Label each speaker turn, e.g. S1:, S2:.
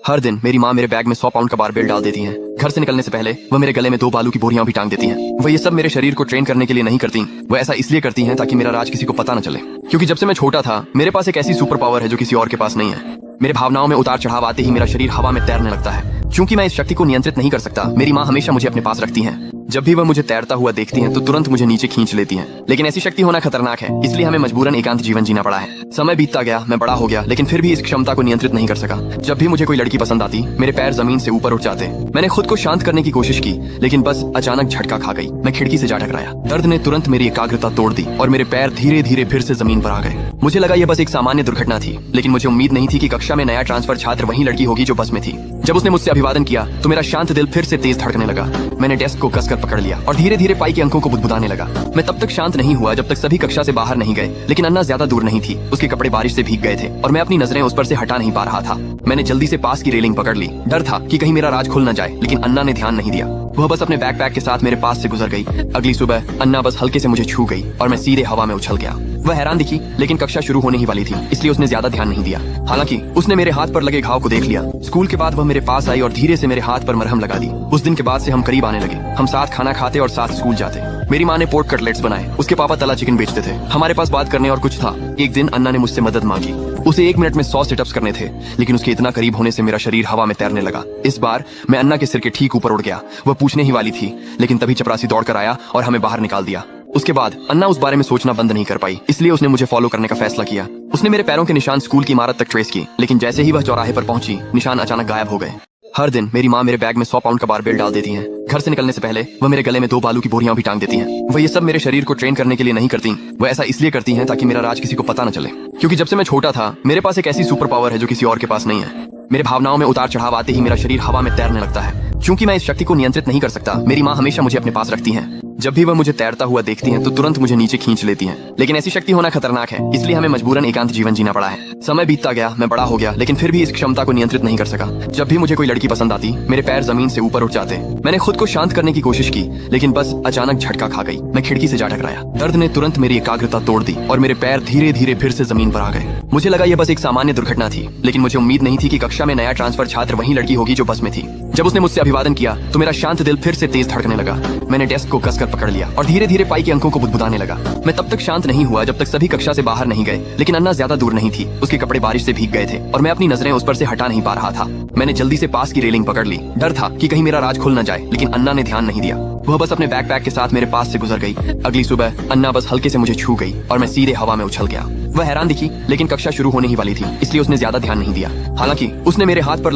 S1: हर दिन मेरी माँ मेरे बैग में 100 पाउंड का बारबेल डाल देती हैं। घर से निकलने से पहले वह मेरे गले में 2 बालू की बोरियां भी टांग देती हैं। वह ये सब मेरे शरीर को ट्रेन करने के लिए नहीं करती, वह ऐसा इसलिए करती हैं ताकि मेरा राज किसी को पता न चले। क्योंकि जब से मैं छोटा था मेरे पास एक ऐसी सुपर पावर है जो किसी और के पास नहीं है। मेरे भावनाओं में उतार चढ़ाव आते ही मेरा शरीर हवा में तैरने लगता है। क्योंकि मैं इस शक्ति को नियंत्रित नहीं कर सकता, मेरी माँ हमेशा मुझे अपने पास रखती हैं। जब भी वह मुझे तैरता हुआ देखती हैं तो तुरंत मुझे नीचे खींच लेती हैं। लेकिन ऐसी शक्ति होना खतरनाक है, इसलिए हमें मजबूरन एकांत जीवन जीना पड़ा है। समय बीतता गया, मैं बड़ा हो गया, लेकिन फिर भी इस क्षमता को नियंत्रित नहीं कर सका। जब भी मुझे कोई लड़की पसंद आती, मेरे पैर जमीन से ऊपर उठ जाते। मैंने खुद को शांत करने की कोशिश की, लेकिन बस अचानक झटका खा गई। मैं खिड़की से जा टकराया। दर्द ने तुरंत मेरी एकाग्रता तोड़ दी और मेरे पैर धीरे धीरे फिर से जमीन पर आ गए। मुझे लगा यह बस एक सामान्य दुर्घटना थी, लेकिन मुझे उम्मीद नहीं थी कि कक्षा में नया ट्रांसफर छात्र वही लड़की होगी जो बस में थी। जब उसने मुझसे अभिवादन किया तो मेरा शांत दिल फिर से तेज धड़कने लगा। मैंने डेस्क को कसकर पकड़ लिया और धीरे धीरे पाई के अंकों को बुदबुदाने लगा। मैं तब तक शांत नहीं हुआ जब तक सभी कक्षा से बाहर नहीं गए। लेकिन अन्ना ज्यादा दूर नहीं थी, उसके कपड़े बारिश से भीग गए थे और मैं अपनी नजरें उस पर से हटा नहीं पा रहा था। मैंने जल्दी से पास की रेलिंग पकड़ ली। डर था कि कहीं मेरा राज खुल न जाए, लेकिन अन्ना ने ध्यान नहीं दिया। वह बस अपने बैकपैक के साथ मेरे पास से गुजर गई। अगली सुबह अन्ना बस हल्के से मुझे छू गई और मैं सीधे हवा में उछल गया। वह हैरान दिखी, लेकिन कक्षा शुरू होने ही वाली थी, इसलिए उसने ज्यादा ध्यान नहीं दिया। हालांकि उसने मेरे हाथ पर लगे घाव को देख लिया। स्कूल के बाद वह मेरे पास आई और धीरे से मेरे हाथ पर मरहम लगा दी। उस दिन के बाद से हम करीब आने लगे। हम साथ खाना खाते और साथ स्कूल जाते। मेरी माँ ने पोर्क कटलेट्स बनाए, उसके पापा तला चिकन बेचते थे। हमारे पास बात करने और कुछ था। एक दिन अन्ना ने मुझसे मदद मांगी। उसे 1 मिनट में 100 सिटअप्स करने थे, लेकिन उसके इतना करीब होने से मेरा शरीर हवा में तैरने लगा। इस बार मैं अन्ना के सिर के ठीक ऊपर उड़ गया। वह पूछने ही वाली थी, लेकिन तभी चपरासी दौड़कर आया और हमें बाहर निकाल दिया। उसके बाद अन्ना उस बारे में सोचना बंद नहीं कर पाई, इसलिए उसने मुझे फॉलो करने का फैसला किया। उसने मेरे पैरों के निशान स्कूल की इमारत तक ट्रेस की, लेकिन जैसे ही वह चौराहे पर पहुंची, निशान अचानक गायब हो गए। हर दिन मेरी माँ मेरे बैग में 100 पाउंड का बारबेल डाल देती हैं। घर से निकलने से पहले वह मेरे गले में 2 बालू की बोरियां भी टांग देती हैं। वह ये सब मेरे शरीर को ट्रेन करने के लिए नहीं करती, वह ऐसा इसलिए करती हैं ताकि मेरा राज किसी को पता न चले। क्योंकि जब से मैं छोटा था मेरे पास एक ऐसी सुपर पावर है जो किसी और के पास नहीं है। मेरे भावनाओं में उतार चढ़ाव आते ही मेरा शरीर हवा में तैरने लगता है। क्योंकि मैं इस शक्ति को नियंत्रित नहीं कर सकता, मेरी माँ हमेशा मुझे अपने पास रखती हैं। जब भी वह मुझे तैरता हुआ देखती हैं तो तुरंत मुझे नीचे खींच लेती हैं। लेकिन ऐसी शक्ति होना खतरनाक है, इसलिए हमें मजबूरन एकांत जीवन जीना पड़ा है। समय बीतता गया, मैं बड़ा हो गया, लेकिन फिर भी इस क्षमता को नियंत्रित नहीं कर सका। जब भी मुझे कोई लड़की पसंद आती, मेरे पैर जमीन से ऊपर उठ जाते। मैंने खुद को शांत करने की कोशिश की, लेकिन बस अचानक झटका खा गई। मैं खिड़की से जा टकराया। दर्द ने तुरंत मेरी एकाग्रता तोड़ दी और मेरे पैर धीरे धीरे फिर से जमीन पर आ गए। मुझे लगा यह बस एक सामान्य दुर्घटना थी, लेकिन मुझे उम्मीद नहीं थी कि कक्षा में नया ट्रांसफर छात्र वही लड़की होगी जो बस में थी। जब उसने मुझसे अभिवादन किया तो मेरा शांत दिल फिर से तेज धड़कने लगा। मैंने डेस्क को कसकर पकड़ लिया और धीरे धीरे पाई के अंकों को बुदबुदाने लगा। मैं तब तक शांत नहीं हुआ जब तक सभी कक्षा से बाहर नहीं गए। लेकिन अन्ना ज्यादा दूर नहीं थी, उसके कपड़े बारिश से भीग गए थे और मैं अपनी नजरें उस पर से हटा नहीं पा रहा था। मैंने जल्दी से पास की रेलिंग पकड़ ली। डर था कि कहीं मेरा राज खुल न जाए, लेकिन अन्ना ने ध्यान नहीं दिया। वह बस अपने बैकपैक के साथ मेरे पास से गुजर गई। अगली सुबह अन्ना बस हल्के से मुझे छू गई और मैं सीधे हवा में उछल गया। वह हैरान दिखी, लेकिन कक्षा शुरू होने ही वाली थी, इसलिए उसने ज्यादा ध्यान नहीं दिया। हालांकि उसने मेरे हाथ पर